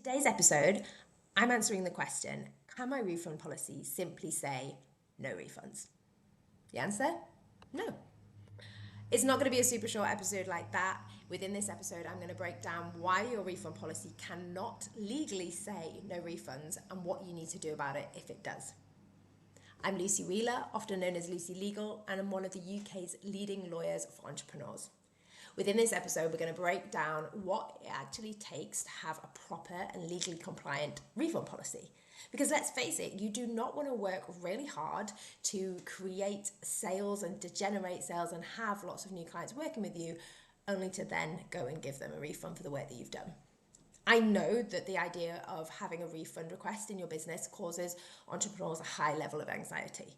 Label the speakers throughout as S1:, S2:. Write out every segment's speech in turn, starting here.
S1: Today's episode, I'm answering the question, can my refund policy simply say no refunds? The answer? No. It's not going to be a super short episode like that. Within this episode, I'm going to break down why your refund policy cannot legally say no refunds and what you need to do about it if it does. I'm Lucy Wheeler, often known as Lucy Legal, and I'm one of the UK's leading lawyers for entrepreneurs. Within this episode, we're going to break down what it actually takes to have a proper and legally compliant refund policy. Because let's face it, you do not want to work really hard to create sales and to generate sales and have lots of new clients working with you, only to then go and give them a refund for the work that you've done. I know that the idea of having a refund request in your business causes entrepreneurs a high level of anxiety.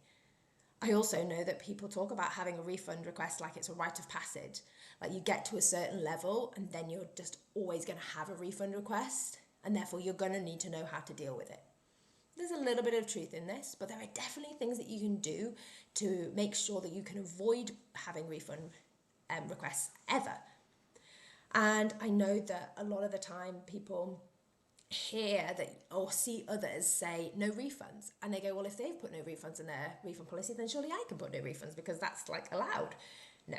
S1: I also know that people talk about having a refund request like it's a rite of passage. Like you get to a certain level and then you're just always going to have a refund request, and therefore you're going to need to know how to deal with it. There's a little bit of truth in this, but there are definitely things that you can do to make sure that you can avoid having refund requests ever. And I know that a lot of the time people hear that or see others say no refunds, and they go, well, if they've put no refunds in their refund policy, then surely I can put no refunds because that's like allowed. No.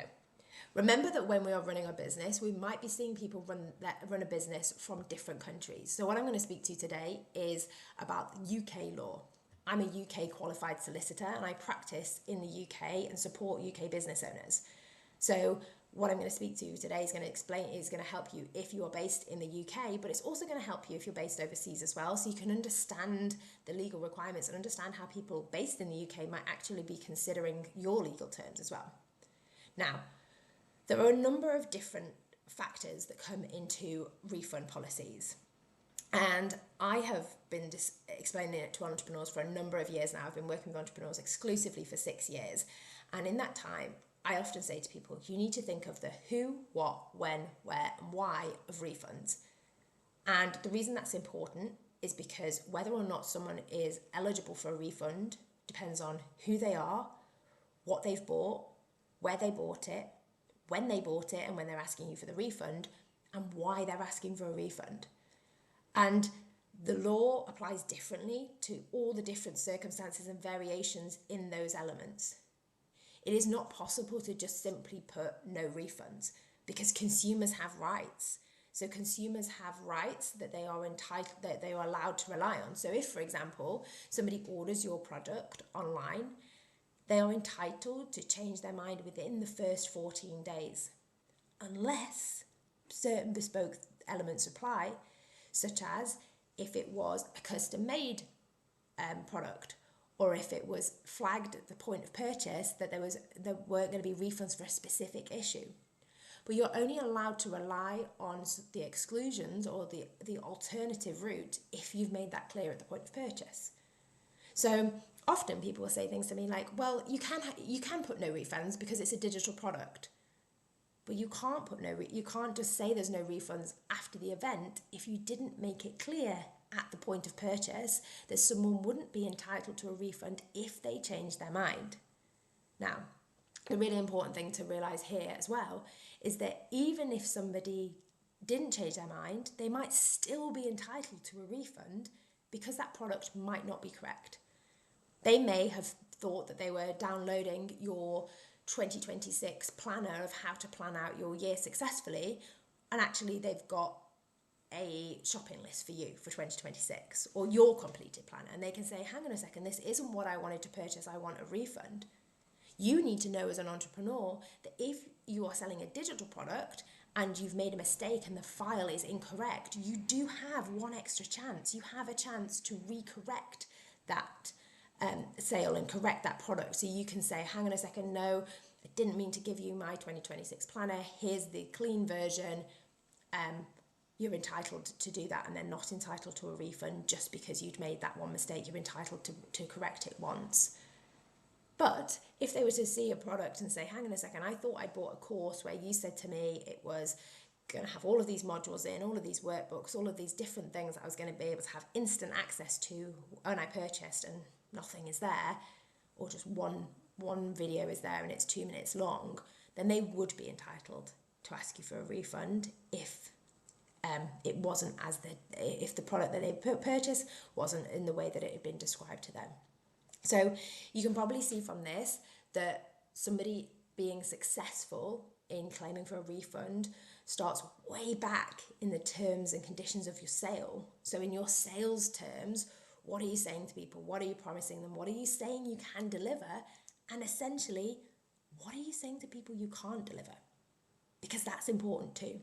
S1: Remember that when we are running a business, we might be seeing people run a business from different countries. So what I'm going to speak to you today is about UK law. I'm a UK qualified solicitor and I practice in the UK and support UK business owners. So what I'm going to speak to you today is going to help you if you are based in the UK, but it's also going to help you if you're based overseas as well, so you can understand the legal requirements and understand how people based in the UK might actually be considering your legal terms as well. Now, there are a number of different factors that come into refund policies. And I have been explaining it to entrepreneurs for a number of years now. I've been working with entrepreneurs exclusively for 6 years. And in that time, I often say to people, you need to think of the who, what, when, where, and why of refunds. And the reason that's important is because whether or not someone is eligible for a refund depends on who they are, what they've bought, where they bought it, when they bought it and when they're asking you for the refund, and why they're asking for a refund. And the law applies differently to all the different circumstances and variations in those elements. It is not possible to just simply put no refunds because consumers have rights. So consumers have rights that they are entitled, that they are allowed to rely on. So if, for example, somebody orders your product online, they are entitled to change their mind within the first 14 days, unless certain bespoke elements apply, such as if it was a custom-made product, or if it was flagged at the point of purchase that there weren't going to be refunds for a specific issue. But you're only allowed to rely on the exclusions or the alternative route if you've made that clear at the point of purchase. So often people will say things to me like, well, you can put no refunds because it's a digital product. But you can't you can't just say there's no refunds after the event if you didn't make it clear at the point of purchase that someone wouldn't be entitled to a refund if they changed their mind. Now, the really important thing to realise here as well is that even if somebody didn't change their mind, they might still be entitled to a refund because that product might not be correct. They may have thought that they were downloading your 2026 planner of how to plan out your year successfully, and actually they've got a shopping list for you for 2026 or your completed planner, and they can say, hang on a second, this isn't what I wanted to purchase, I want a refund. You need to know as an entrepreneur that if you are selling a digital product and you've made a mistake and the file is incorrect, you do have one extra chance. You have a chance to recorrect that sale and correct that product. So you can say, hang on a second, no, I didn't mean to give you my 2026 planner. Here's the clean version. You're entitled to do that, and they're not entitled to a refund just because you'd made that one mistake. You're entitled to correct it once. But if they were to see a product and say, hang on a second, I thought I bought a course where you said to me it was going to have all of these modules in, all of these workbooks, all of these different things that I was going to be able to have instant access to when I purchased, and nothing is there, or just one video is there and it's 2 minutes long, then they would be entitled to ask you for a refund if it wasn't if the product that they purchased wasn't in the way that it had been described to them. So you can probably see from this that somebody being successful in claiming for a refund starts way back in the terms and conditions of your sale. So in your sales terms, what are you saying to people? What are you promising them? What are you saying you can deliver? And essentially, what are you saying to people you can't deliver? Because that's important too.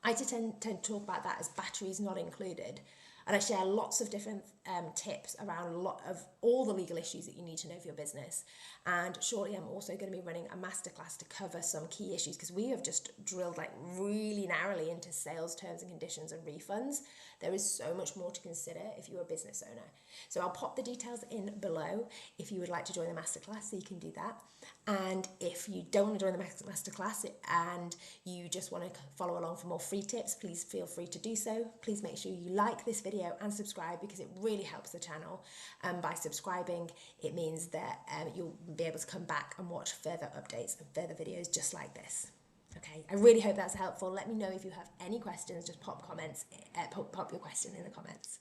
S1: I tend to talk about that as batteries not included. And I share lots of different tips around a lot of all the legal issues that you need to know for your business. And shortly, I'm also going to be running a masterclass to cover some key issues, because we have just drilled like really narrowly into sales terms and conditions and refunds. There is so much more to consider if you're a business owner. So I'll pop the details in below if you would like to join the masterclass, so you can do that. And if you don't want to join the masterclass and you just want to follow along for more free tips, please feel free to do so. Please make sure you like this video and subscribe, because it really helps the channel. And by subscribing, it means that you'll be able to come back and watch further updates and further videos just like this. Okay, I really hope that's helpful. Let me know if you have any questions. Just pop your question in the comments.